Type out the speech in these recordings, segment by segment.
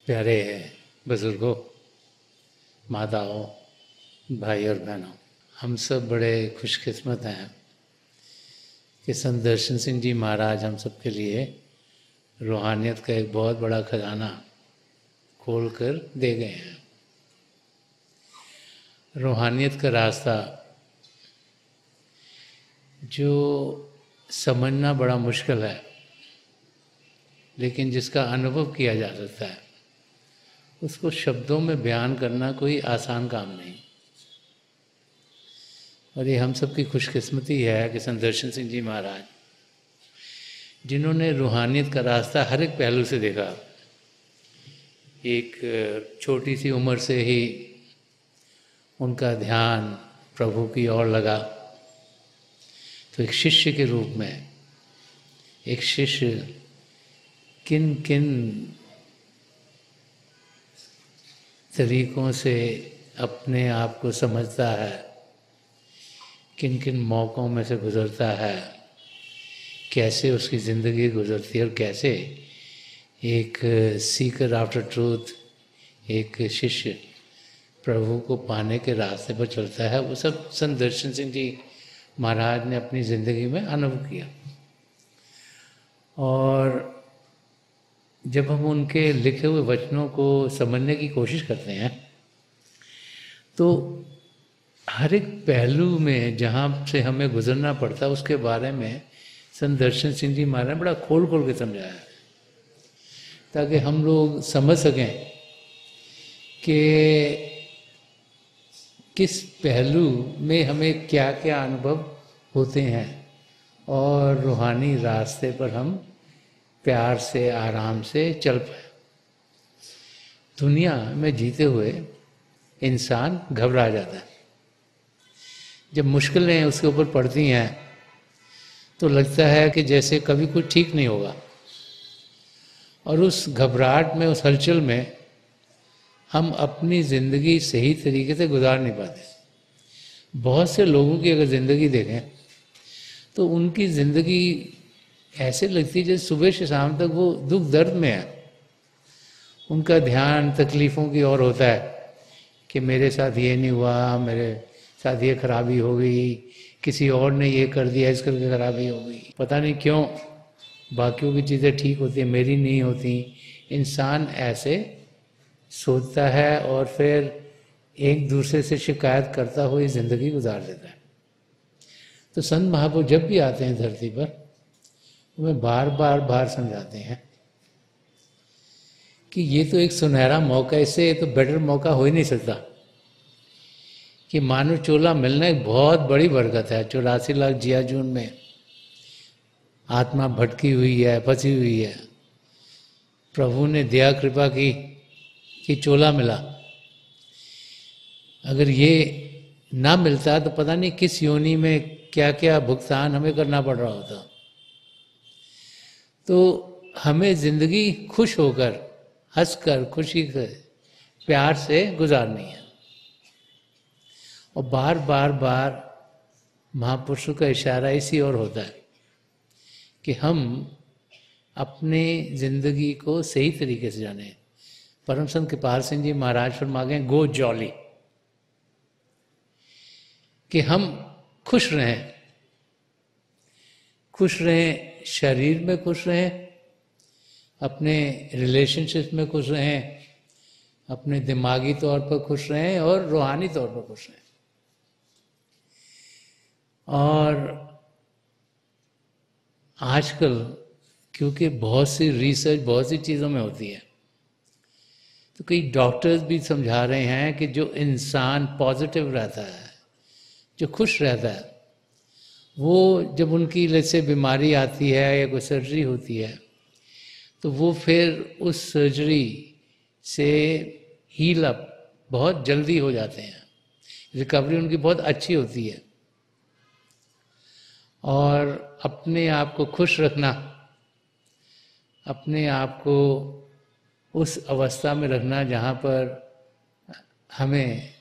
प्यारे बुजुर्गों, माताओं, भाई और बहनों, हम सब बड़े खुशकिस्मत हैं कि संत दर्शन सिंह जी महाराज हम सब के लिए रूहानियत का एक बहुत बड़ा खजाना खोल कर दे गए हैं। रूहानियत का रास्ता जो समझना बड़ा मुश्किल है, लेकिन जिसका अनुभव किया जा सकता है, उसको शब्दों में बयान करना कोई आसान काम नहीं। और ये हम सब की खुशकिस्मती है कि संत दर्शन सिंह जी महाराज, जिन्होंने रूहानियत का रास्ता हर एक पहलू से देखा, एक छोटी सी उम्र से ही उनका ध्यान प्रभु की ओर लगा, तो एक शिष्य के रूप में एक शिष्य किन किन तरीकों से अपने आप को समझता है, किन किन मौक़ों में से गुज़रता है, कैसे उसकी ज़िंदगी गुज़रती है और कैसे एक सीकर आफ्टर ट्रूथ, एक शिष्य प्रभु को पाने के रास्ते पर चलता है, वो सब संत दर्शन सिंह जी महाराज ने अपनी ज़िंदगी में अनुभव किया। और जब हम उनके लिखे हुए वचनों को समझने की कोशिश करते हैं, तो हर एक पहलू में जहाँ से हमें गुजरना पड़ता है उसके बारे में संत दर्शन सिंह जी महाराज ने बड़ा खोल खोल के समझाया है, ताकि हम लोग समझ सकें कि किस पहलू में हमें क्या क्या अनुभव होते हैं और रूहानी रास्ते पर हम प्यार से आराम से चल पाए। दुनिया में जीते हुए इंसान घबरा जाता है। जब मुश्किलें उसके ऊपर पड़ती हैं तो लगता है कि जैसे कभी कुछ ठीक नहीं होगा, और उस घबराहट में, उस हलचल में हम अपनी ज़िंदगी सही तरीके से गुजार नहीं पाते। बहुत से लोगों की अगर ज़िंदगी देखें तो उनकी ज़िंदगी ऐसे लगती है जैसे सुबह से शाम तक वो दुख दर्द में है। उनका ध्यान तकलीफ़ों की ओर होता है कि मेरे साथ ये नहीं हुआ, मेरे साथ ये खराबी हो गई, किसी और ने ये कर दिया, इस करके खराबी हो गई। पता नहीं क्यों बाकियों की चीज़ें ठीक होती हैं, मेरी नहीं होती। इंसान ऐसे सोचता है और फिर एक दूसरे से शिकायत करता हुई ज़िंदगी गुजार देता है। तो संत महापुरुष जब भी आते हैं धरती पर, हमें बार बार समझाते हैं कि ये तो एक सुनहरा मौका, इससे तो बेटर मौका हो ही नहीं सकता कि मानव चोला मिलना एक बहुत बड़ी बरकत है। 84 लाख जिया जून में आत्मा भटकी हुई है, फंसी हुई है, प्रभु ने दया कृपा की कि चोला मिला। अगर ये ना मिलता तो पता नहीं किस योनि में क्या क्या भुगतान हमें करना पड़ रहा होता। तो हमें ज़िंदगी खुश होकर, हंसकर, खुशी से, प्यार से गुजारनी है। और बार बार महापुरुषों का इशारा इसी ओर होता है कि हम अपने ज़िंदगी को सही तरीके से जानें। परम संत कृपाल सिंह जी महाराज फरमा गए, गो जॉली, कि हम खुश रहें। खुश रहें, शरीर में खुश रहें, अपने रिलेशनशिप में खुश रहें, अपने दिमागी तौर पर खुश रहें और रूहानी तौर पर खुश रहें। और आजकल क्योंकि बहुत सी रिसर्च बहुत सी चीज़ों में होती है, तो कई डॉक्टर्स भी समझा रहे हैं कि जो इंसान पॉजिटिव रहता है, जो खुश रहता है, वो जब उनकी जैसे बीमारी आती है या कोई सर्जरी होती है, तो वो फिर उस सर्जरी से हील अप बहुत जल्दी हो जाते हैं, रिकवरी उनकी बहुत अच्छी होती है। और अपने आप को खुश रखना, अपने आप को उस अवस्था में रखना जहाँ पर हमें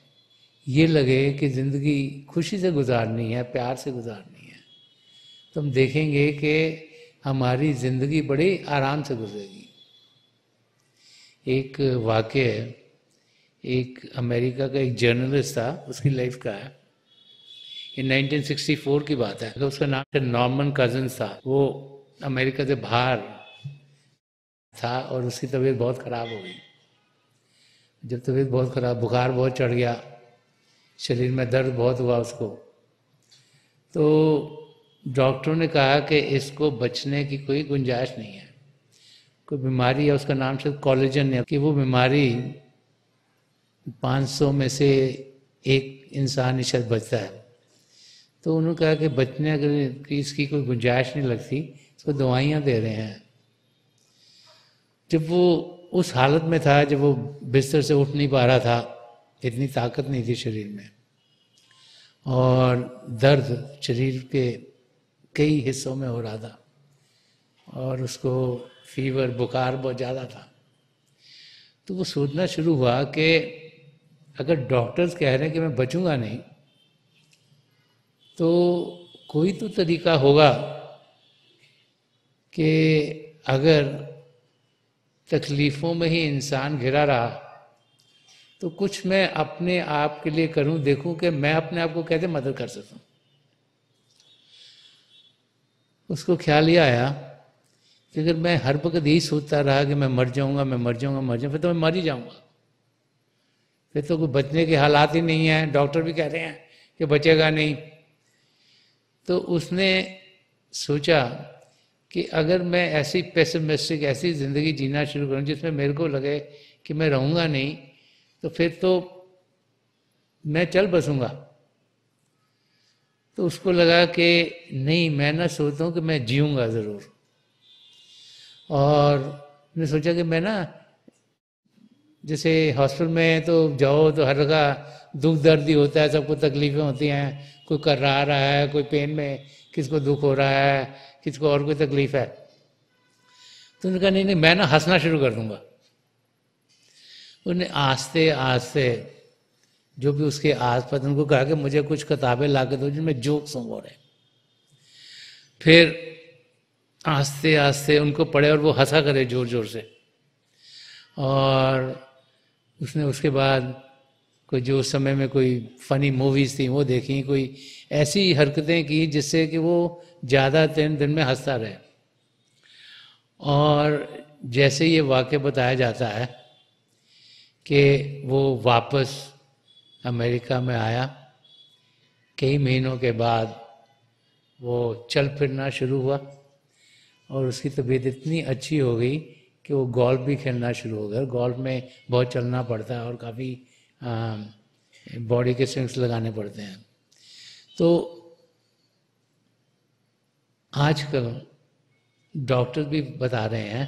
ये लगे कि ज़िंदगी खुशी से गुजारनी है, प्यार से गुजारनी है, तो हम देखेंगे कि हमारी ज़िंदगी बड़ी आराम से गुजरेगी। एक वाक्य है, एक अमेरिका का एक जर्नलिस्ट था, उसकी लाइफ का है। ये 1964 की बात है। तो उसका नाम नॉर्मन कजिन्स था। वो अमेरिका से बाहर था और उसकी तबीयत बहुत ख़राब हो गई। जब तबीयत बहुत ख़राब, बुखार बहुत चढ़ गया, शरीर में दर्द बहुत हुआ उसको, तो डॉक्टरों ने कहा कि इसको बचने की कोई गुंजाइश नहीं है, कोई बीमारी है, उसका नाम शायद कोलेजन है, कि वो बीमारी 500 में से एक इंसान ही शायद बचता है। तो उन्होंने कहा कि बचने अगर की इसकी कोई गुंजाइश नहीं लगती, इसको दवाइयाँ दे रहे हैं। जब वो उस हालत में था, जब वो बिस्तर से उठ नहीं पा रहा था, इतनी ताकत नहीं थी शरीर में, और दर्द शरीर के कई हिस्सों में हो रहा था, और उसको फीवर, बुखार बहुत ज़्यादा था। तो वो सोचना शुरू हुआ कि अगर डॉक्टर्स कह रहे हैं कि मैं बचूंगा नहीं, तो कोई तो तरीका होगा कि अगर तकलीफ़ों में ही इंसान घिरा रहा, तो कुछ मैं अपने आप के लिए करूं, देखूं कि मैं अपने आप को कैसे मदद कर सकता हूं। उसको ख्याल ये आया कि अगर मैं हर वक्त यही सोचता रहा कि मैं मर जाऊंगा, मैं मर जाऊंगा, मर जाऊंगा, फिर तो मैं मर ही जाऊंगा, फिर तो कोई बचने के हालात ही नहीं है, डॉक्टर भी कह रहे हैं कि बचेगा नहीं। तो उसने सोचा कि अगर मैं ऐसी पेसिमिस्टिक, ऐसी ज़िंदगी जीना शुरू करूं जिसमें मेरे को लगे कि मैं रहूँगा नहीं, तो फिर तो मैं चल बसूंगा। तो उसको लगा कि नहीं, मैं ना सोचता हूँ कि मैं जीऊँगा ज़रूर। और मैंने सोचा कि मैं ना, जैसे हॉस्पिटल में तो जाओ तो हर जगह दुख दर्द ही होता है, सबको तकलीफ़ें होती हैं, कोई कर रहा है, कोई पेन में, किसको दुख हो रहा है, किसको और कोई तकलीफ है। तो उन्होंने कहा नहीं नहीं, मैं ना हंसना शुरू कर दूंगा। उन्हें आस्ते आस्ते जो भी उसके आस पास, उनको कहा कि मुझे कुछ किताबें ला के दो जिनमें जोक्स हों हो रहे। फिर आस्ते आस्ते उनको पढ़े और वो हंसा करे जोर जोर से। और उसने उसके बाद कोई जो उस समय में कोई फनी मूवीज़ थी वो देखी, कोई ऐसी हरकतें की जिससे कि वो ज़्यादा दिन में हंसता रहे। और जैसे ये वाक़या बताया जाता है कि वो वापस अमेरिका में आया, कई महीनों के बाद वो चल फिरना शुरू हुआ और उसकी तबीयत इतनी अच्छी हो गई कि वो गोल्फ भी खेलना शुरू हो गया। गोल्फ में बहुत चलना पड़ता है और काफ़ी बॉडी के स्विंग्स लगाने पड़ते हैं। तो आजकल डॉक्टर भी बता रहे हैं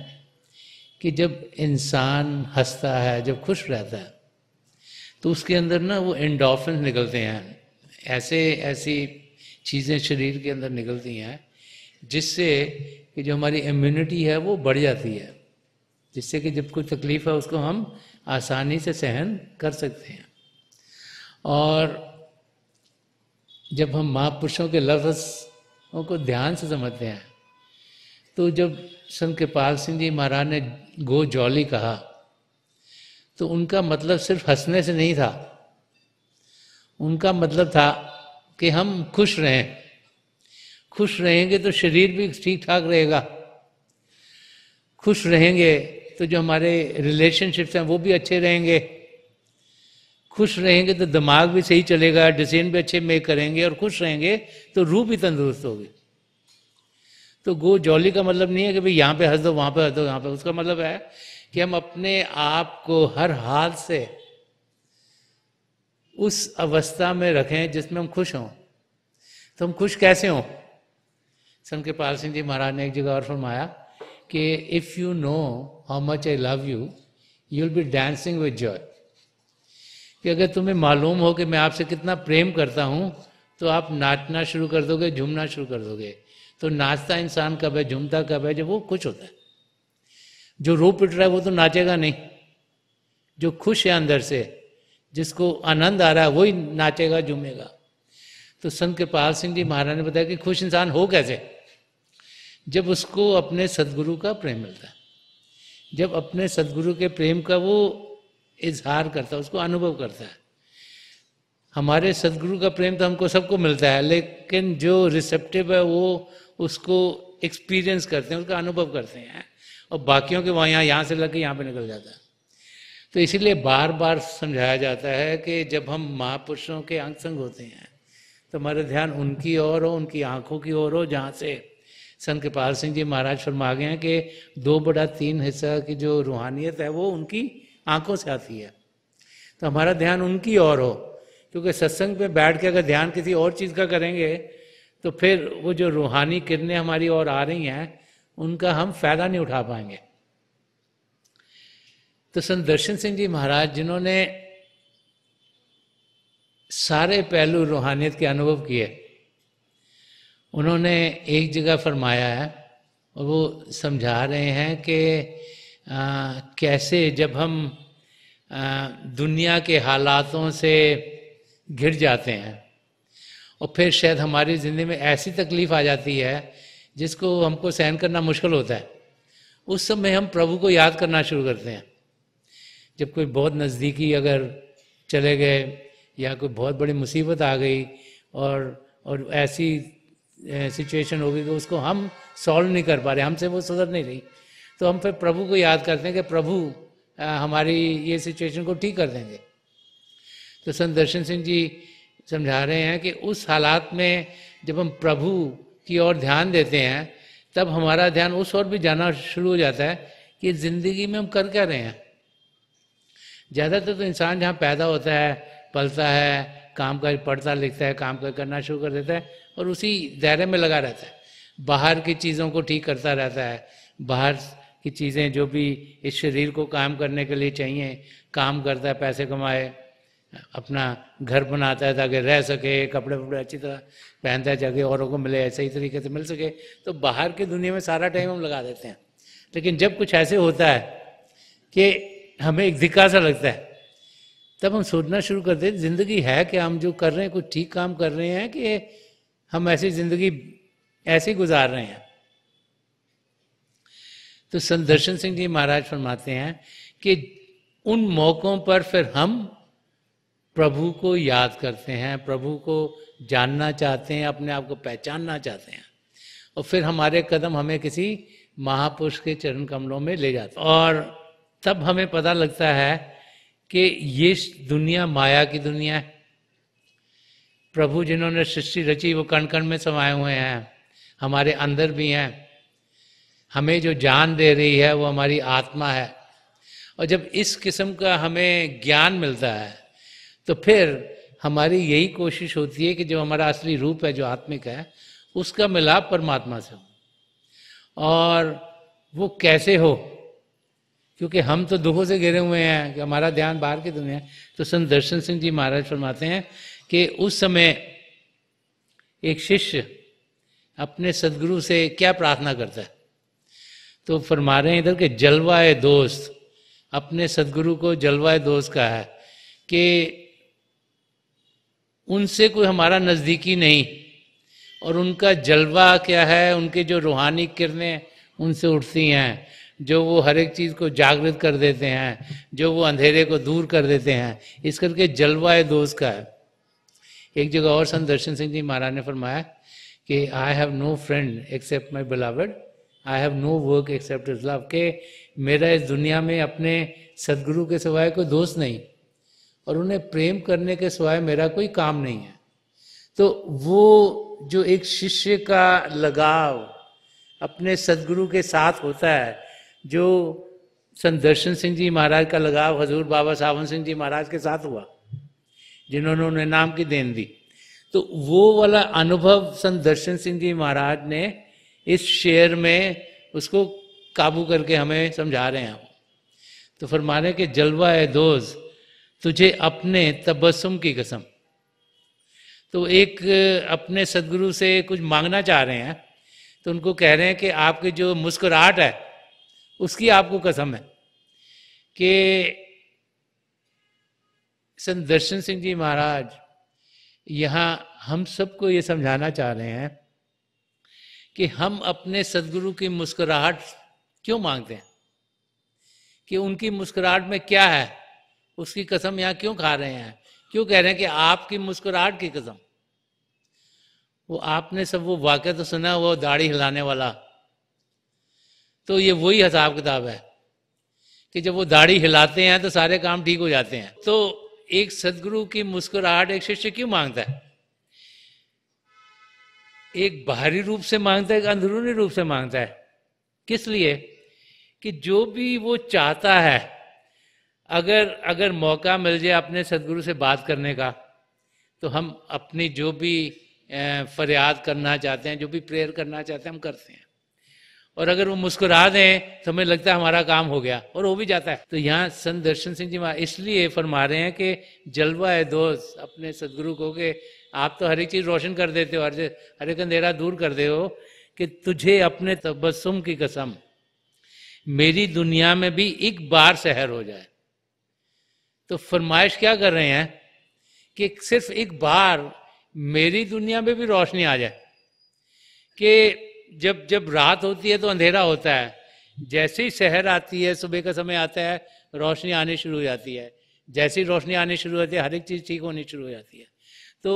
कि जब इंसान हंसता है, जब खुश रहता है, तो उसके अंदर ना वो एंडोर्फिन निकलते हैं, ऐसी चीज़ें शरीर के अंदर निकलती हैं जिससे कि जो हमारी इम्यूनिटी है वो बढ़ जाती है, जिससे कि जब कोई तकलीफ है उसको हम आसानी से सहन कर सकते हैं। और जब हम महापुरुषों के लफ्ज़ों को ध्यान से समझते हैं, तो जब संत कृपाल सिंह जी महाराज ने गो जॉली कहा, तो उनका मतलब सिर्फ हंसने से नहीं था, उनका मतलब था कि हम खुश रहें। खुश रहेंगे तो शरीर भी ठीक ठाक रहेगा, खुश रहेंगे तो जो हमारे रिलेशनशिप्स हैं वो भी अच्छे रहेंगे, खुश रहेंगे तो दिमाग भी सही चलेगा, डिसीजन भी अच्छे मेक करेंगे, और खुश रहेंगे तो रूह भी तंदुरुस्त होगी। तो गो जॉली का मतलब नहीं है कि भाई यहाँ पे हंस दो, वहाँ पे हंस दो, यहाँ पे, उसका मतलब है कि हम अपने आप को हर हाल से उस अवस्था में रखें जिसमें हम खुश हों। तो हम खुश कैसे हों? संत कृपाल सिंह जी महाराज ने एक जगह और फरमाया कि if you know how much I love you, you will be dancing with Joy. कि अगर तुम्हें मालूम हो कि मैं आपसे कितना प्रेम करता हूँ, तो आप नाचना शुरू कर दोगे, झूमना शुरू कर दोगे। तो नाचता इंसान कब है, झूमता कब है? जब वो खुश होता है। जो रो पिट रहा है वो तो नाचेगा नहीं, जो खुश है अंदर से, जिसको आनंद आ रहा है, वही नाचेगा, झूमेगा। तो संत कृपाल सिंह जी महाराज ने बताया कि खुश इंसान हो कैसे? जब उसको अपने सदगुरु का प्रेम मिलता है। जब अपने सदगुरु के प्रेम का वो इजहार करता है, उसको अनुभव करता है। हमारे सदगुरु का प्रेम तो हमको सबको मिलता है, लेकिन जो रिसेप्टिव है वो उसको एक्सपीरियंस करते हैं, उसका अनुभव करते हैं, और बाकियों के वहाँ यहाँ से लग के यहाँ पे निकल जाता है। तो इसीलिए बार बार समझाया जाता है कि जब हम महापुरुषों के अंग संग होते हैं तो हमारा ध्यान उनकी ओर हो, उनकी आंखों की ओर हो, जहाँ से संत कृपाल सिंह जी महाराज फरमा गए हैं कि 2/3 हिस्सा की जो रूहानियत है वो उनकी आंखों से आती है। तो हमारा ध्यान उनकी ओर हो, क्योंकि सत्संग पे बैठ के अगर ध्यान किसी और चीज़ का करेंगे तो फिर वो जो रूहानी किरणें हमारी ओर आ रही हैं उनका हम फायदा नहीं उठा पाएंगे। तो संत दर्शन सिंह जी महाराज, जिन्होंने सारे पहलू रूहानियत के अनुभव किए, उन्होंने एक जगह फरमाया है और वो समझा रहे हैं कि कैसे जब हम दुनिया के हालातों से घिर जाते हैं और फिर शायद हमारी ज़िंदगी में ऐसी तकलीफ़ आ जाती है जिसको हमको सहन करना मुश्किल होता है, उस समय हम प्रभु को याद करना शुरू करते हैं। जब कोई बहुत नज़दीकी अगर चले गए या कोई बहुत बड़ी मुसीबत आ गई और ऐसी सिचुएशन हो गई कि उसको हम सॉल्व नहीं कर पा रहे, हमसे वो सुधर नहीं रही, तो हम फिर प्रभु को याद करते हैं कि प्रभु हमारी ये सिचुएशन को ठीक कर देंगे। तो संत दर्शन सिंह जी समझा रहे हैं कि उस हालात में जब हम प्रभु की ओर ध्यान देते हैं तब हमारा ध्यान उस ओर भी जाना शुरू हो जाता है कि ज़िंदगी में हम कर क्या रहे हैं। ज़्यादातर तो इंसान जहाँ पैदा होता है, पलता है, काम कर पढ़ता लिखता है, काम करना शुरू कर देता है और उसी दायरे में लगा रहता है, बाहर की चीज़ों को ठीक करता रहता है, बाहर की चीज़ें जो भी इस शरीर को काम करने के लिए चाहिए काम करता है, पैसे कमाए, अपना घर बनाता है ताकि रह सके, कपड़े वपड़े अच्छी तरह पहनता है ताकि औरों को मिले, सही तरीके से मिल सके। तो बाहर की दुनिया में सारा टाइम हम लगा देते हैं। लेकिन जब कुछ ऐसे होता है कि हमें एक धिक्का सा लगता है, तब हम सोचना शुरू करते हैं ज़िंदगी है क्या, हम जो कर रहे हैं कुछ ठीक काम कर रहे हैं कि हम ऐसी ज़िंदगी ऐसे ही गुजार रहे हैं। तो संत दर्शन सिंह जी महाराज फरमाते हैं कि उन मौक़ों पर फिर हम प्रभु को याद करते हैं, प्रभु को जानना चाहते हैं, अपने आप को पहचानना चाहते हैं, और फिर हमारे कदम हमें किसी महापुरुष के चरण कमलों में ले जाते हैं। और तब हमें पता लगता है कि ये दुनिया माया की दुनिया है। प्रभु जिन्होंने सृष्टि रची वो कण कण में समाये हुए हैं, हमारे अंदर भी हैं। हमें जो जान दे रही है वो हमारी आत्मा है। और जब इस किस्म का हमें ज्ञान मिलता है तो फिर हमारी यही कोशिश होती है कि जो हमारा असली रूप है, जो आत्मिक है, उसका मिलाप परमात्मा से हो। और वो कैसे हो, क्योंकि हम तो दुखों से घिरे हुए हैं कि हमारा ध्यान बाहर की दुनिया है। तो संत दर्शन सिंह जी महाराज फरमाते हैं कि उस समय एक शिष्य अपने सदगुरु से क्या प्रार्थना करता है, तो फरमा रहे हैं इधर के जलवाए दोस्त, अपने सदगुरु को जलवाए दोस्त कहा है कि उनसे कोई हमारा नज़दीकी नहीं, और उनका जलवा क्या है, उनके जो रूहानी किरणें उनसे उठती हैं, जो वो हर एक चीज़ को जागृत कर देते हैं, जो वो अंधेरे को दूर कर देते हैं, इस करके जलवाए दोस्त का है। एक जगह और संत दर्शन सिंह जी महाराज ने फरमाया कि I have no friend except my beloved, I have no work except his love, के मेरा इस दुनिया में अपने सदगुरु के सिवाय कोई दोस्त नहीं और उन्हें प्रेम करने के सिवाय मेरा कोई काम नहीं है। तो वो जो एक शिष्य का लगाव अपने सदगुरु के साथ होता है, जो संत दर्शन सिंह जी महाराज का लगाव हजूर बाबा सावन सिंह जी महाराज के साथ हुआ, जिन्होंने उन्हें नाम की देन दी, तो वो वाला अनुभव संत दर्शन सिंह जी महाराज ने इस शेर में उसको काबू करके हमें समझा रहे हैं। तो फरमाने के जलवा है दोस्त तुझे अपने तबस्सुम की कसम। तो एक अपने सदगुरु से कुछ मांगना चाह रहे हैं, तो उनको कह रहे हैं कि आपकी जो मुस्कुराहट है उसकी आपको कसम है। कि संत दर्शन सिंह जी महाराज यहाँ हम सबको ये समझाना चाह रहे हैं कि हम अपने सदगुरु की मुस्कुराहट क्यों मांगते हैं। कि उनकी मुस्कुराहट में क्या है, उसकी कसम यहाँ क्यों खा रहे हैं, क्यों कह रहे हैं कि आपकी मुस्कुराहट की कसम। वो आपने सब वो वाक्य तो सुना, वो दाढ़ी हिलाने वाला, तो ये वही हिसाब किताब है कि जब वो दाढ़ी हिलाते हैं तो सारे काम ठीक हो जाते हैं। तो एक सदगुरु की मुस्कुराहट एक शिष्य क्यों मांगता है? एक बाहरी रूप से मांगता है, एक अंदरूनी रूप से मांगता है। किस लिए? कि जो भी वो चाहता है, अगर मौका मिल जाए अपने सदगुरु से बात करने का, तो हम अपनी जो भी फरियाद करना चाहते हैं, जो भी प्रेयर करना चाहते हैं, हम करते हैं। और अगर वो मुस्कुरा दें तो हमें लगता है हमारा काम हो गया, और हो भी जाता है। तो यहाँ संत दर्शन सिंह जी इसलिए फरमा रहे हैं कि जलवा है दोस्त अपने सदगुरु को, कि आप तो हर एक चीज रोशन कर देते हो, हर एक अंधेरा दूर कर दे हो, कि तुझे अपने तबस्सुम की कसम मेरी दुनिया में भी एक बार सहर हो जाए। तो फरमाइश क्या कर रहे हैं कि सिर्फ एक बार मेरी दुनिया में भी रोशनी आ जाए। कि जब रात होती है तो अंधेरा होता है, जैसे ही शहर आती है, सुबह का समय आता है, रोशनी आनी शुरू हो जाती है। जैसे ही रोशनी आनी शुरू होती है, हर एक चीज ठीक होनी शुरू हो जाती है। तो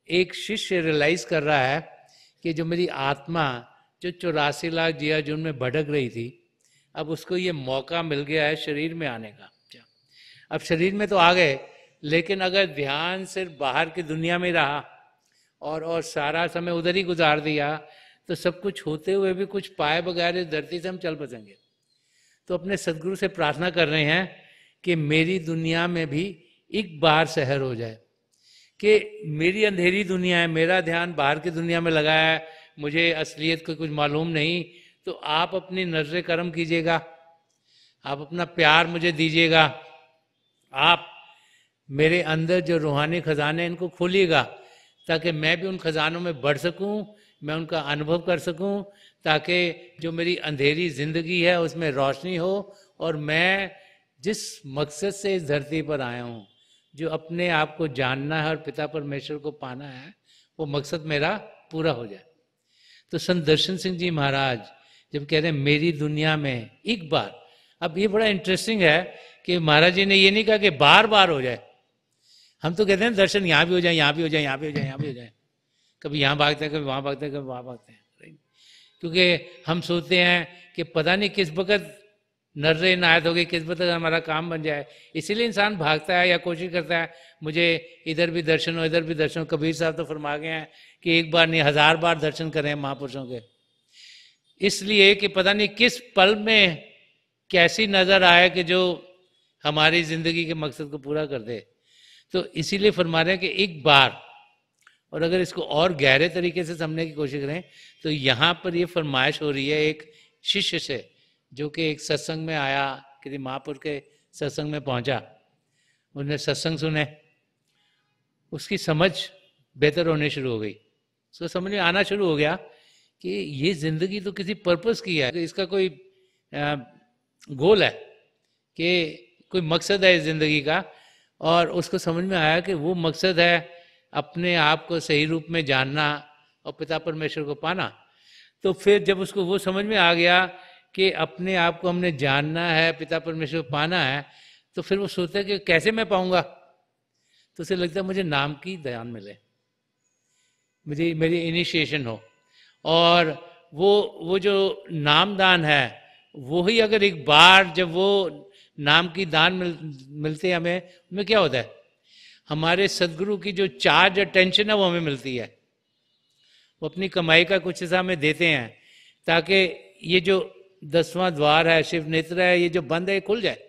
एक शिष्य रियलाइज कर रहा है कि जो मेरी आत्मा जो 84 लाख जिया जुन में भटक रही थी, अब उसको ये मौका मिल गया है शरीर में आने का। अब शरीर में तो आ गए, लेकिन अगर ध्यान सिर्फ बाहर की दुनिया में रहा और सारा समय उधर ही गुजार दिया, तो सब कुछ होते हुए भी कुछ पाए बगैर इस धरती से हम चल बसेंगे। तो अपने सदगुरु से प्रार्थना कर रहे हैं कि मेरी दुनिया में भी एक बार सहर हो जाए। कि मेरी अंधेरी दुनिया है, मेरा ध्यान बाहर की दुनिया में लगा है, मुझे असलियत को कुछ मालूम नहीं, तो आप अपनी नजर करम कीजिएगा, आप अपना प्यार मुझे दीजिएगा, आप मेरे अंदर जो रूहानी खजाने इनको खोलिएगा, ताकि मैं भी उन खजानों में बढ़ सकूं, मैं उनका अनुभव कर सकूं, ताकि जो मेरी अंधेरी जिंदगी है उसमें रोशनी हो, और मैं जिस मकसद से इस धरती पर आया हूं, जो अपने आप को जानना है और पिता परमेश्वर को पाना है, वो मकसद मेरा पूरा हो जाए। तो संत दर्शन सिंह जी महाराज जब कह रहे हैं मेरी दुनिया में एक बार, अब ये बड़ा इंटरेस्टिंग है कि महाराज जी ने ये नहीं कहा कि बार बार हो जाए। हम तो कहते हैं दर्शन यहाँ भी हो जाए, यहाँ भी हो जाए, यहाँ भी हो जाए, यहाँ भी हो जाए, कभी यहाँ भागते हैं, कभी वहाँ भागते हैं, कभी वहाँ भागते हैं। क्योंकि हम सोचते हैं कि पता नहीं किस वक्त नजर इनायत होगी, किस वक्त हमारा काम बन जाए, इसीलिए इंसान भागता है या कोशिश करता है मुझे इधर भी दर्शन हो, इधर भी दर्शन हो। कबीर साहब तो फरमा गए हैं कि एक बार नहीं 1000 बार दर्शन करें महापुरुषों के, इसलिए कि पता नहीं किस पल में कैसी नजर आए कि जो हमारी जिंदगी के मकसद को पूरा कर दे। तो इसीलिए फरमा रहे हैं कि एक बार, और अगर इसको और गहरे तरीके से समझने की कोशिश करें तो यहाँ पर ये फरमाइश हो रही है एक शिष्य से, जो कि एक सत्संग में आया, किसी महापुरुष के सत्संग में पहुंचा, उसने सत्संग सुने, उसकी समझ बेहतर होने शुरू हो गई, उसको समझ में आना शुरू हो गया कि ये जिंदगी तो किसी पर्पस की है, इसका कोई गोल है, कि कोई मकसद है इस जिंदगी का। और उसको समझ में आया कि वो मकसद है अपने आप को सही रूप में जानना और पिता परमेश्वर को पाना। तो फिर जब उसको वो समझ में आ गया कि अपने आप को हमने जानना है, पिता परमेश्वर को पाना है, तो फिर वो सोचता है कि कैसे मैं पाऊंगा। तो उसे लगता है मुझे नाम की ध्यान मिले, मुझे मेरी इनिशिएशन हो, और वो जो नामदान है वो ही अगर एक बार जब वो नाम की दान मिलते हैं हमें, उनमें क्या होता है, हमारे सदगुरु की जो चार्ज अटेंशन है वो हमें मिलती है। वो अपनी कमाई का कुछ हिस्सा हमें देते हैं ताकि ये जो 10वां द्वार है, शिव नेत्र है, ये जो बंद है ये खुल जाए।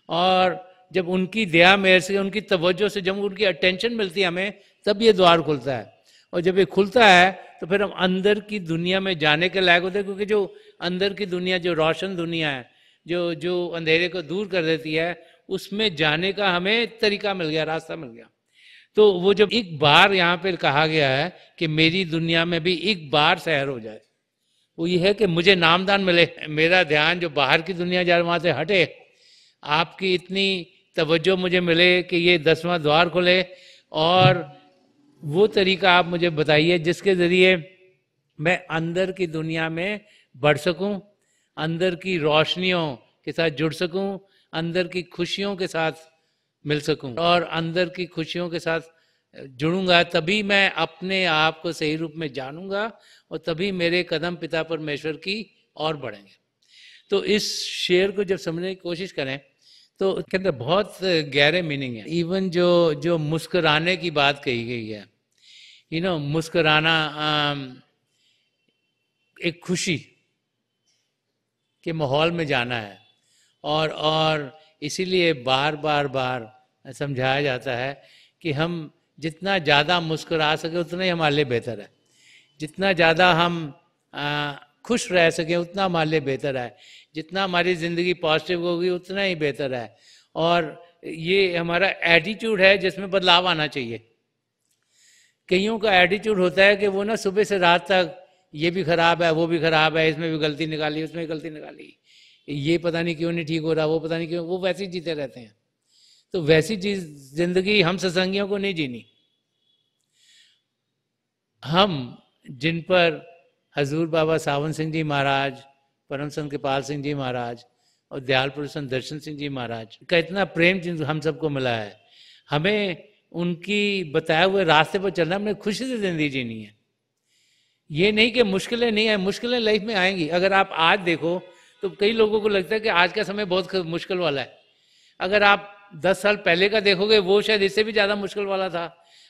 और जब उनकी दया मेहर से, उनकी तवज्जो से, जब उनकी अटेंशन मिलती है हमें, तब ये द्वार खुलता है। और जब ये खुलता है तो फिर हम अंदर की दुनिया में जाने के लायक होते हैं, क्योंकि जो अंदर की दुनिया, जो रोशन दुनिया है, जो अंधेरे को दूर कर देती है, उसमें जाने का हमें तरीका मिल गया, रास्ता मिल गया। तो वो जब एक बार यहाँ पे कहा गया है कि मेरी दुनिया में भी एक बार सहर हो जाए, वो ये है कि मुझे नामदान मिले, मेरा ध्यान जो बाहर की दुनिया जा वहां से हटे, आपकी इतनी तवज्जो मुझे मिले कि ये 10वां द्वार खुले, और वो तरीका आप मुझे बताइए जिसके जरिए मैं अंदर की दुनिया में बढ़ सकूं, अंदर की रोशनियों के साथ जुड़ सकूं, अंदर की खुशियों के साथ मिल सकूं, और अंदर की खुशियों के साथ जुड़ूंगा तभी मैं अपने आप को सही रूप में जानूंगा, और तभी मेरे कदम पिता परमेश्वर की और बढ़ेंगे। तो इस शेर को जब समझने की कोशिश करें तो उसके अंदर बहुत गहरे मीनिंग है। इवन जो मुस्कुराने की बात कही गई है, मुस्कुराना एक खुशी के माहौल में जाना है, और इसीलिए बार बार समझाया जाता है कि हम जितना ज़्यादा मुस्कुरा सके उतना ही हमारे लिए बेहतर है, जितना ज़्यादा हम खुश रह सकें उतना हमारे लिए बेहतर है, जितना हमारी ज़िंदगी पॉजिटिव होगी उतना ही बेहतर है। और ये हमारा एटीट्यूड है जिसमें बदलाव आना चाहिए। कईयों का एटीट्यूड होता है कि वो ना सुबह से रात तक ये भी खराब है, वो भी खराब है, इसमें भी गलती निकाली, उसमें भी गलती निकाली, ये पता नहीं क्यों नहीं ठीक हो रहा, वो पता नहीं क्यों, वो वैसे ही जीते रहते हैं। तो वैसी चीज जिंदगी हम सत्संगियों को नहीं जीनी। हम जिन पर हजूर बाबा सावन सिंह जी महाराज, परम संत कृपाल सिंह जी महाराज और दयाल पुरुष संत दर्शन सिंह जी महाराज का इतना प्रेम हम सबको मिला है, हमें उनकी बताए हुए रास्ते पर चलना, हमें खुशी से जिंदगी जीनी है। ये नहीं कि मुश्किलें नहीं आए, मुश्किलें लाइफ में आएंगी। अगर आप आज देखो तो कई लोगों को लगता है कि आज का समय बहुत मुश्किल वाला है। अगर आप 10 साल पहले का देखोगे वो शायद इससे भी ज़्यादा मुश्किल वाला था।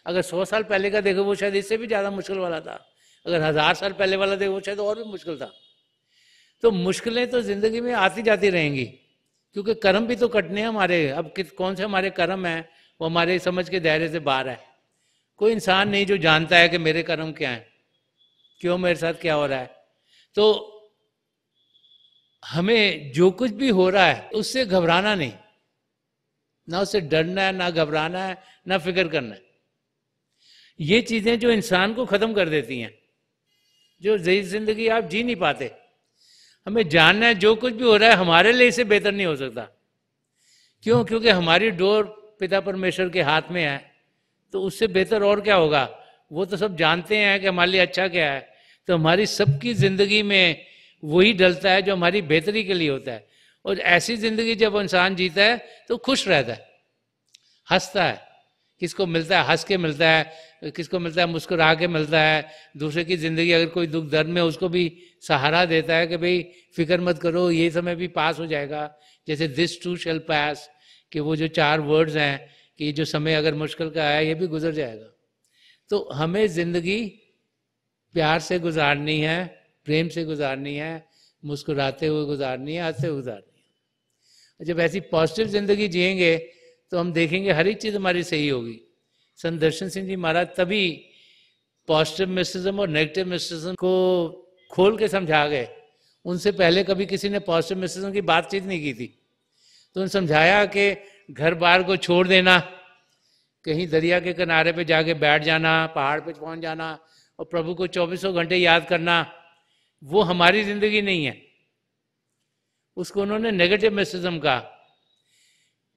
अगर 100 साल पहले का देखो वो शायद इससे भी ज़्यादा मुश्किल वाला था। अगर 1000 साल पहले वाला देखो वो शायद और भी मुश्किल था। तो मुश्किलें तो ज़िंदगी में आती जाती रहेंगी, क्योंकि कर्म भी तो कटने हैं हमारे। अब कौन से हमारे कर्म हैं वो हमारे समझ के दायरे से बाहर है। कोई इंसान नहीं जो जानता है कि मेरे कर्म क्या हैं, क्यों मेरे साथ क्या हो रहा है। तो हमें जो कुछ भी हो रहा है उससे घबराना नहीं, ना उससे डरना है, ना घबराना है, ना फिक्र करना है। ये चीजें जो इंसान को खत्म कर देती हैं, जो जिंदगी आप जी नहीं पाते। हमें जानना है जो कुछ भी हो रहा है हमारे लिए इससे बेहतर नहीं हो सकता। क्यों? क्योंकि हमारी डोर पिता परमेश्वर के हाथ में है, तो उससे बेहतर और क्या होगा। वो तो सब जानते हैं कि हमारे लिए अच्छा क्या है। तो हमारी सबकी जिंदगी में वही डलता है जो हमारी बेहतरी के लिए होता है। और ऐसी जिंदगी जब इंसान जीता है तो खुश रहता है, हंसता है। किसको मिलता है? हंस के मिलता है। किसको मिलता है? मुस्कुरा के मिलता है। दूसरे की जिंदगी अगर कोई दुख दर्द में उसको भी सहारा देता है कि भाई फिक्र मत करो, ये समय भी पास हो जाएगा। जैसे दिस टू शैल पास, कि वो जो 4 वर्ड्स हैं कि जो समय अगर मुश्किल का आया ये भी गुजर जाएगा। तो हमें जिंदगी प्यार से गुजारनी है, प्रेम से गुजारनी है, मुस्कुराते हुए गुजारनी है, हंसते हुए गुजारनी है। जब ऐसी पॉजिटिव जिंदगी जिएंगे तो हम देखेंगे हर एक चीज हमारी सही होगी। संत दर्शन सिंह जी महाराज तभी पॉजिटिव मिस्टिज्म और नेगेटिव मिस्टिज्म को खोल के समझा गए। उनसे पहले कभी किसी ने पॉजिटिव मिस्टिज्म की बातचीत नहीं की थी। तो उन्होंने समझाया कि घर बार को छोड़ देना, कहीं दरिया के किनारे पे जाके बैठ जाना, पहाड़ पे पहुंच जाना और प्रभु को 24 घंटे याद करना, वो हमारी जिंदगी नहीं है। उसको उन्होंने नेगेटिव मिस्टिज्म कहा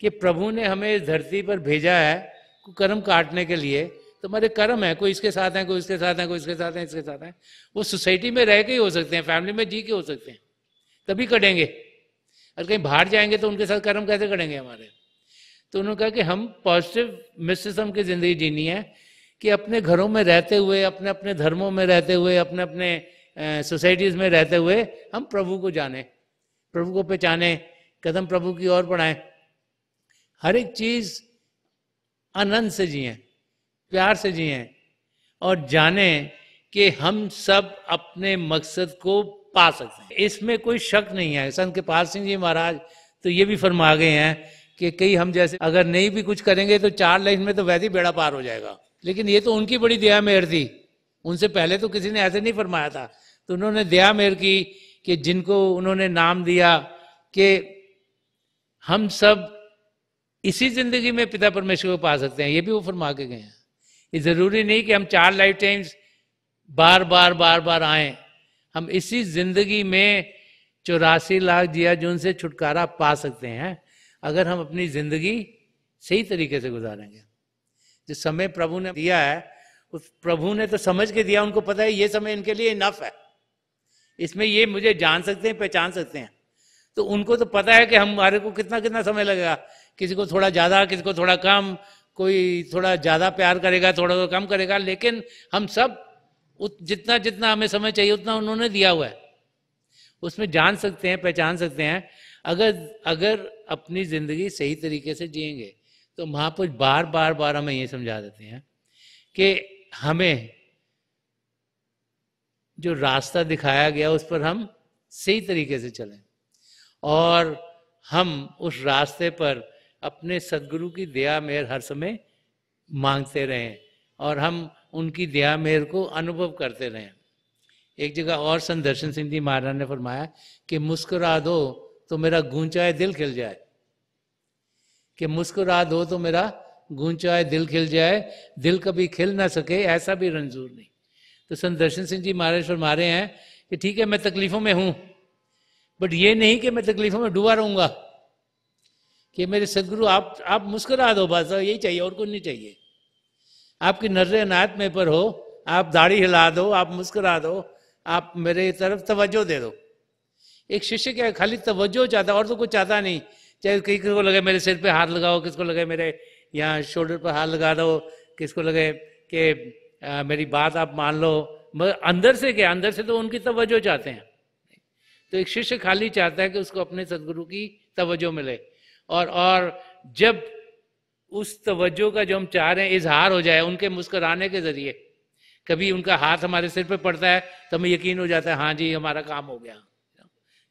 कि प्रभु ने हमें इस धरती पर भेजा है कर्म काटने के लिए। तो हमारे कर्म है, कोई इसके साथ है, कोई इसके साथ है, कोई इसके साथ है, इसके साथ है। वो सोसाइटी में रह के ही हो सकते हैं, फैमिली में जी के हो सकते हैं, तभी कटेंगे। और कहीं बाहर जाएंगे तो उनके साथ कर्म कैसे करेंगे हमारे। तो उन्होंने कहा कि हम पॉजिटिव मिस्टिज्म की जिंदगी जीनी है कि अपने घरों में रहते हुए, अपने अपने धर्मों में रहते हुए, अपने अपने सोसाइटीज में रहते हुए हम प्रभु को जाने, प्रभु को पहचाने, कदम प्रभु की ओर बढ़ाएं। हर एक चीज आनंद से जिए, प्यार से जिए और जाने कि हम सब अपने मकसद को पा सकते हैं। इसमें कोई शक नहीं है। संत कृपाल सिंह जी महाराज तो ये भी फरमा गए हैं कि कई हम जैसे अगर नहीं भी कुछ करेंगे तो 4 लाइन में तो वैसे ही बेड़ा पार हो जाएगा। लेकिन ये तो उनकी बड़ी दया मेहर थी, उनसे पहले तो किसी ने ऐसे नहीं फरमाया था। तो उन्होंने दया मेहर की कि जिनको उन्होंने नाम दिया कि हम सब इसी जिंदगी में पिता परमेश्वर को पा सकते हैं, ये भी वो फरमा के गए हैं। ये जरूरी नहीं कि हम 4 लाइफ टाइम्स बार बार आए। हम इसी जिंदगी में 84 लाख जिया जून से छुटकारा पा सकते हैं अगर हम अपनी जिंदगी सही तरीके से गुजारेंगे। जिस समय प्रभु ने दिया है उस प्रभु ने तो समझ के दिया, उनको पता है ये समय इनके लिए इनफ है, इसमें ये मुझे जान सकते हैं, पहचान सकते हैं। तो उनको तो पता है कि हमारे को कितना कितना समय लगेगा, किसी को थोड़ा ज़्यादा, किसी को थोड़ा कम, कोई थोड़ा ज़्यादा प्यार करेगा, थोड़ा कम करेगा, लेकिन हम सब जितना जितना हमें समय चाहिए उतना उन्होंने दिया हुआ है। उसमें जान सकते हैं, पहचान सकते हैं। अगर अगर अपनी ज़िंदगी सही तरीके से जिएंगे तो महापुरुष बार बार बार हमें ये समझा देते हैं कि हमें जो रास्ता दिखाया गया उस पर हम सही तरीके से चलें और हम उस रास्ते पर अपने सदगुरु की दया मेहर हर समय मांगते रहें और हम उनकी दया मेहर को अनुभव करते रहें। एक जगह और संत दर्शन सिंह जी महाराज ने फरमाया कि मुस्कुरा दो तो मेरा गूंचाए दिल खिल जाए, कि मुस्कुरा दो तो मेरा गूंचाए दिल खिल जाए, दिल कभी खिल ना सके ऐसा भी रंजूर नहीं। तो संत दर्शन सिंह जी महाराज फरमा रहे हैं कि ठीक है मैं तकलीफों में हूं, बट ये नहीं कि मैं तकलीफों में डूबा रहूंगा, कि मेरे सदगुरु आप मुस्कुरा दो, बस यही चाहिए और कुछ नहीं चाहिए। आपकी नजर अनायत में पर हो, आप दाढ़ी हिला दो, आप मुस्कुरा दो, आप मेरे तरफ तवज्जो दे दो। एक शिष्य क्या खाली तवज्जो चाहता और तो कुछ चाहता नहीं। चाहे किसी को लगे मेरे सिर पे हाथ लगाओ, किसको लगे मेरे यहाँ शोल्डर पर हाथ लगा दो, किसको लगे कि मेरी बात आप मान लो, मगर अंदर से क्या, अंदर से तो उनकी तवज्जो चाहते हैं। तो एक शिष्य खाली चाहता है कि उसको अपने सदगुरु की तवज्जो मिले और जब उस तवज्जो का जो हम चाह रहे हैं इजहार हो जाए उनके मुस्कुराने के जरिए, कभी उनका हाथ हमारे सिर पे पड़ता है तो हमें यकीन हो जाता है हाँ जी हमारा काम हो गया,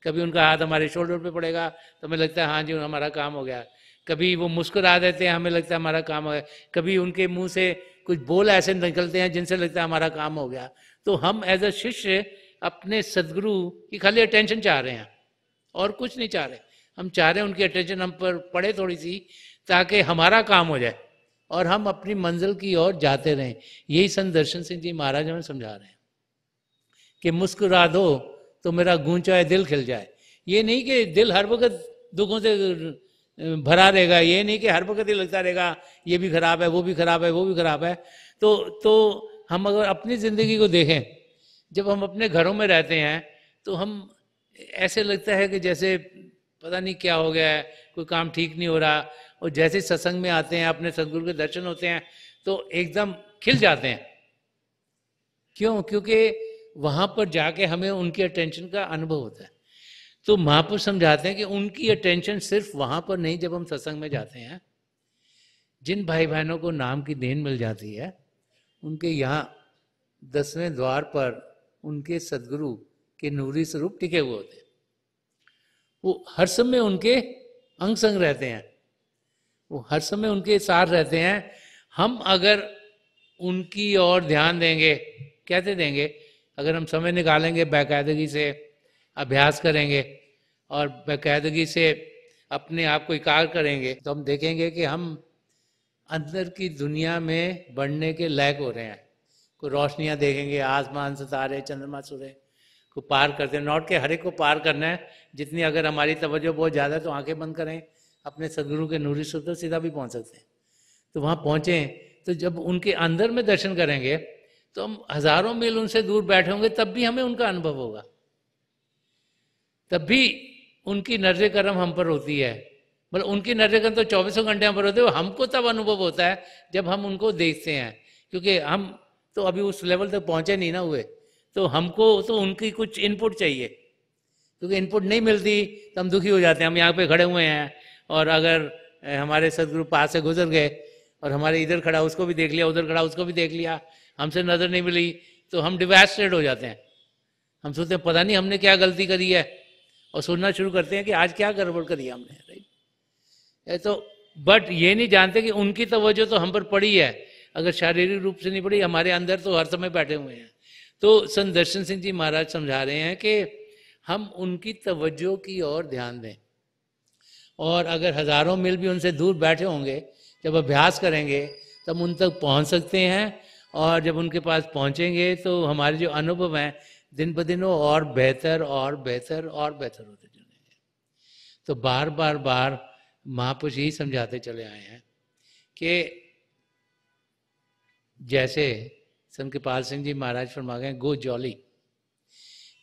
कभी उनका हाथ हमारे शोल्डर पे पड़ेगा तो हमें लगता है हाँ जी हमारा काम हो गया, कभी वो मुस्कुरा देते हैं हमें लगता है हमारा काम हो गया, कभी उनके मुंह से कुछ बोल ऐसे निकलते हैं जिनसे लगता है हमारा काम हो गया। तो हम एज अ शिष्य अपने सदगुरु की खाली अटेंशन चाह रहे हैं और कुछ नहीं चाह रहे। हम चाह रहे हैं उनकी अटेंशन हम पर पड़े थोड़ी सी, ताकि हमारा काम हो जाए और हम अपनी मंजिल की ओर जाते रहें। यही संत दर्शन सिंह जी महाराज हमें समझा रहे हैं कि मुस्कुरा दो तो मेरा गूंचाए दिल खिल जाए। ये नहीं कि दिल हर वक्त दुखों से भरा रहेगा, ये नहीं कि हर वक्त ही लगता रहेगा ये भी खराब है, वो भी खराब है, वो भी खराब है। तो हम अगर अपनी जिंदगी को देखें, जब हम अपने घरों में रहते हैं तो हम ऐसे लगता है कि जैसे पता नहीं क्या हो गया है, कोई काम ठीक नहीं हो रहा, और जैसे सत्संग में आते हैं अपने सदगुरु के दर्शन होते हैं तो एकदम खिल जाते हैं। क्यों? क्योंकि वहां पर जाके हमें उनकी अटेंशन का अनुभव होता है। तो महापुरुष समझाते हैं कि उनकी अटेंशन सिर्फ वहां पर नहीं, जब हम सत्संग में जाते हैं, जिन भाई बहनों को नाम की देन मिल जाती है उनके यहाँ 10वें द्वार पर उनके सदगुरु के नूरी स्वरूप टिके हुए होते हैं। वो हर समय उनके अंग संग रहते हैं, वो हर समय उनके साथ रहते हैं। हम अगर उनकी ओर ध्यान देंगे, कैसे देंगे? अगर हम समय निकालेंगे, बाकायदगी से अभ्यास करेंगे और बाकायदगी से अपने आप को एकाग्र करेंगे, तो हम देखेंगे कि हम अंदर की दुनिया में बढ़ने के लायक हो रहे हैं। कोई रोशनियां देखेंगे, आसमान, सितारे, चंद्रमा, सूर्य को पार करते हैं। नॉट के हर एक को पार करना है, जितनी अगर हमारी तवज्जो बहुत ज़्यादा है तो आंखें बंद करें, अपने सदगुरु के नूरी स्वरूप तो सीधा भी पहुंच सकते हैं। तो वहाँ पहुँचें तो जब उनके अंदर में दर्शन करेंगे तो हम हजारों मील उनसे दूर बैठे होंगे तब भी हमें उनका अनुभव होगा, तब भी उनकी नजर करम हम पर होती है। मतलब उनकी नजर करम तो 24 घंटे हम पर होते हैं, हमको तब अनुभव होता है जब हम उनको देखते हैं। क्योंकि हम तो अभी उस लेवल तक पहुंचे नहीं ना हुए, तो हमको तो उनकी कुछ इनपुट चाहिए, क्योंकि इनपुट नहीं मिलती तो हम दुखी हो जाते हैं। हम यहाँ पे खड़े हुए हैं और अगर हमारे सदगुरु पास से गुजर गए और हमारे इधर खड़ा उसको भी देख लिया, उधर खड़ा उसको भी देख लिया, हमसे नजर नहीं मिली, तो हम डिवास्टेड हो जाते हैं। हम सोचते हैं पता नहीं हमने क्या गलती करी है, और सोचना शुरू करते हैं कि आज क्या गड़बड़ करी है हमने, राइट? तो बट ये नहीं जानते कि उनकी तवज्जो तो हम पर पड़ी है, अगर शारीरिक रूप से नहीं पड़ी, हमारे अंदर तो हर समय बैठे हुए हैं। तो संत दर्शन सिंह जी महाराज समझा रहे हैं कि हम उनकी तवज्जो की ओर ध्यान दें, और अगर हजारों मील भी उनसे दूर बैठे होंगे, जब अभ्यास करेंगे तब उन तक पहुंच सकते हैं, और जब उनके पास पहुंचेंगे तो हमारे जो अनुभव हैं दिन ब दिन वो और बेहतर और बेहतर और बेहतर होते चलेंगे। तो बार बार बार महापुरुष यही समझाते चले आए हैं कि जैसे संत कृपाल सिंह जी महाराज फरमा गए गो जॉली,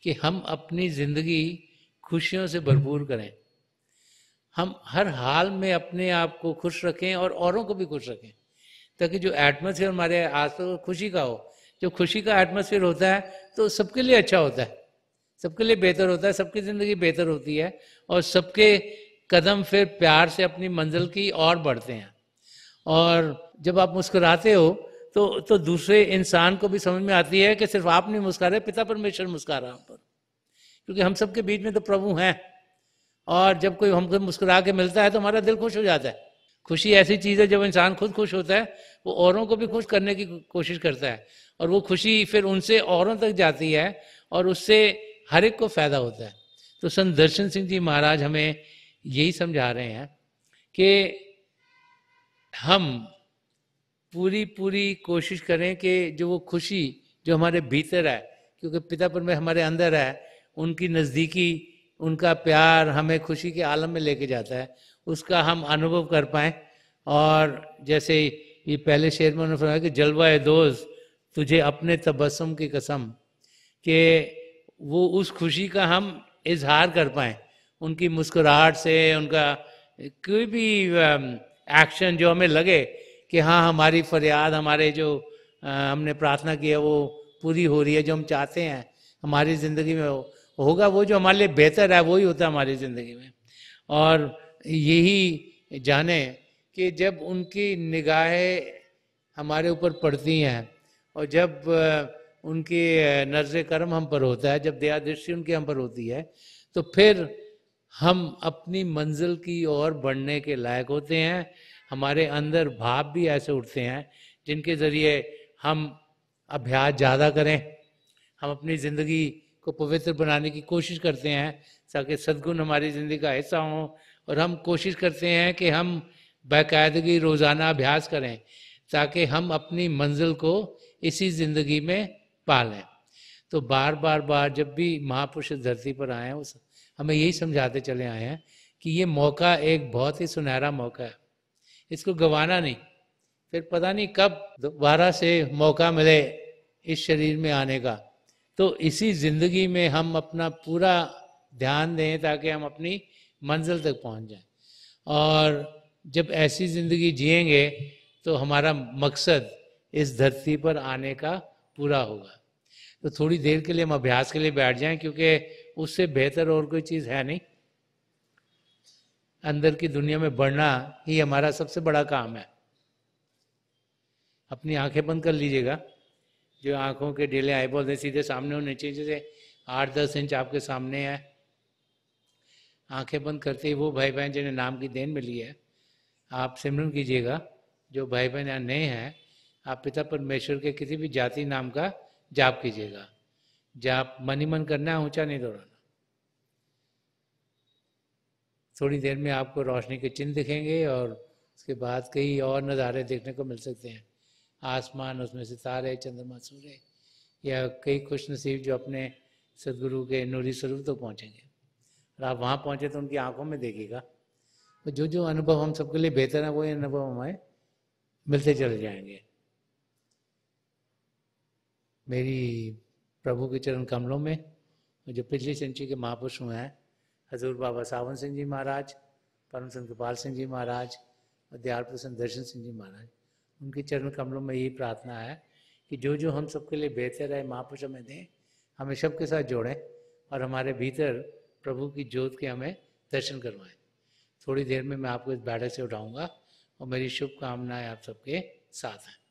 कि हम अपनी जिंदगी खुशियों से भरपूर करें। हम हर हाल में अपने आप को खुश रखें और औरों को भी खुश रखें, ताकि जो एटमॉस्फेयर हमारे आसपास खुशी का हो। जो खुशी का एटमॉस्फेयर होता है तो सबके लिए अच्छा होता है, सबके लिए बेहतर होता है, सबकी ज़िंदगी बेहतर होती है, और सबके कदम फिर प्यार से अपनी मंजिल की ओर बढ़ते हैं। और जब आप मुस्कुराते हो तो दूसरे इंसान को भी समझ में आती है कि सिर्फ आप नहीं मुस्कुरा रहे, पिता परमेश्वर मुस्कुरा रहा हम पर, क्योंकि हम सबके बीच में तो प्रभु हैं। और जब कोई हमको मुस्कुरा के मिलता है तो हमारा दिल खुश हो जाता है। खुशी ऐसी चीज़ है, जब इंसान खुद खुश होता है वो औरों को भी खुश करने की कोशिश करता है, और वो खुशी फिर उनसे औरों तक जाती है, और उससे हर एक को फायदा होता है। तो संत दर्शन सिंह जी महाराज हमें यही समझा रहे हैं कि हम पूरी पूरी कोशिश करें कि जो वो खुशी जो हमारे भीतर है, क्योंकि पिता परमेश्वर हमारे अंदर है, उनकी नज़दीकी, उनका प्यार हमें खुशी के आलम में लेके जाता है, उसका हम अनुभव कर पाएँ। और जैसे ये पहले शेर में उन्होंने फरमाया कि जलवा दोस्त तुझे अपने तबस्सुम की कसम, कि वो उस खुशी का हम इजहार कर पाएँ उनकी मुस्कुराहट से, उनका कोई भी एक्शन जो हमें लगे कि हाँ हमारी फरियाद, हमारे जो हमने प्रार्थना की है वो पूरी हो रही है, जो हम चाहते हैं हमारी ज़िंदगी में होगा, वो जो हमारे लिए बेहतर है वही होता है हमारी ज़िंदगी में। और यही जाने कि जब उनकी निगाहें हमारे ऊपर पड़ती हैं, और जब उनकी नज़र करम हम पर होता है, जब दया दृष्टि उनकी हम पर होती है, तो फिर हम अपनी मंजिल की ओर बढ़ने के लायक होते हैं। हमारे अंदर भाव भी ऐसे उठते हैं जिनके ज़रिए हम अभ्यास ज़्यादा करें, हम अपनी ज़िंदगी को पवित्र बनाने की कोशिश करते हैं ताकि सद्गुण हमारी ज़िंदगी का हिस्सा हों, और हम कोशिश करते हैं कि हम बाकायदगी रोज़ाना अभ्यास करें ताकि हम अपनी मंजिल को इसी ज़िंदगी में पा लें। तो बार बार बार जब भी महापुरुष धरती पर आए हैं, उस हमें यही समझाते चले आए हैं कि ये मौका एक बहुत ही सुनहरा मौका है, इसको गंवाना नहीं। फिर पता नहीं कब दोबारा से मौका मिले इस शरीर में आने का, तो इसी ज़िंदगी में हम अपना पूरा ध्यान दें ताकि हम अपनी मंजिल तक पहुंच जाएं। और जब ऐसी ज़िंदगी जिएंगे तो हमारा मकसद इस धरती पर आने का पूरा होगा। तो थोड़ी देर के लिए हम अभ्यास के लिए बैठ जाएं, क्योंकि उससे बेहतर और कोई चीज़ है नहीं। अंदर की दुनिया में बढ़ना ही हमारा सबसे बड़ा काम है। अपनी आंखें बंद कर लीजिएगा, जो आंखों के डेले आईबॉल है सीधे सामने होने चाहिए, जैसे 8-10 इंच आपके सामने है। आंखें बंद करते ही वो भाई बहन जिन्हें नाम की देन मिली है, आप सिमरन कीजिएगा। जो भाई बहन यहाँ नए हैं, आप पिता परमेश्वर के किसी भी जाति नाम का जाप कीजिएगा। जाप मन ही मन करना है, ऊंचा नहीं दोहराना। थोड़ी देर में आपको रोशनी के चिन्ह दिखेंगे, और उसके बाद कई और नज़ारे देखने को मिल सकते हैं। आसमान, उसमें सितारे, चंद्रमा, सूर्य, या कई खुश नसीब जो अपने सदगुरु के नूरी स्वरूप तो पहुँचेंगे। और आप वहाँ पहुँचे तो उनकी आंखों में देखिएगा, तो जो जो अनुभव हम सबके लिए बेहतर है वही अनुभव हमें मिलते चले जाएंगे। मेरी प्रभु के चरण कमलों में जो पिछली सेंचुरी के महापुरुष हुए हैं, हजूर बाबा सावन सिंह जी महाराज, परम संत गोपाल सिंह जी महाराज और दयाल प्रसन्न दर्शन सिंह जी महाराज, उनके चरण कमलों में यही प्रार्थना है कि जो जो हम सबके लिए बेहतर है महापुरुष हमें दें, हमें सबके साथ जोड़ें, और हमारे भीतर प्रभु की ज्योत के हमें दर्शन करवाएं। थोड़ी देर में मैं आपको इस बैठक से उठाऊंगा, और मेरी शुभकामनाएं आप सबके साथ हैं।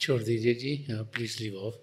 छोड़ दीजिए जी, प्लीज लीव ऑफ।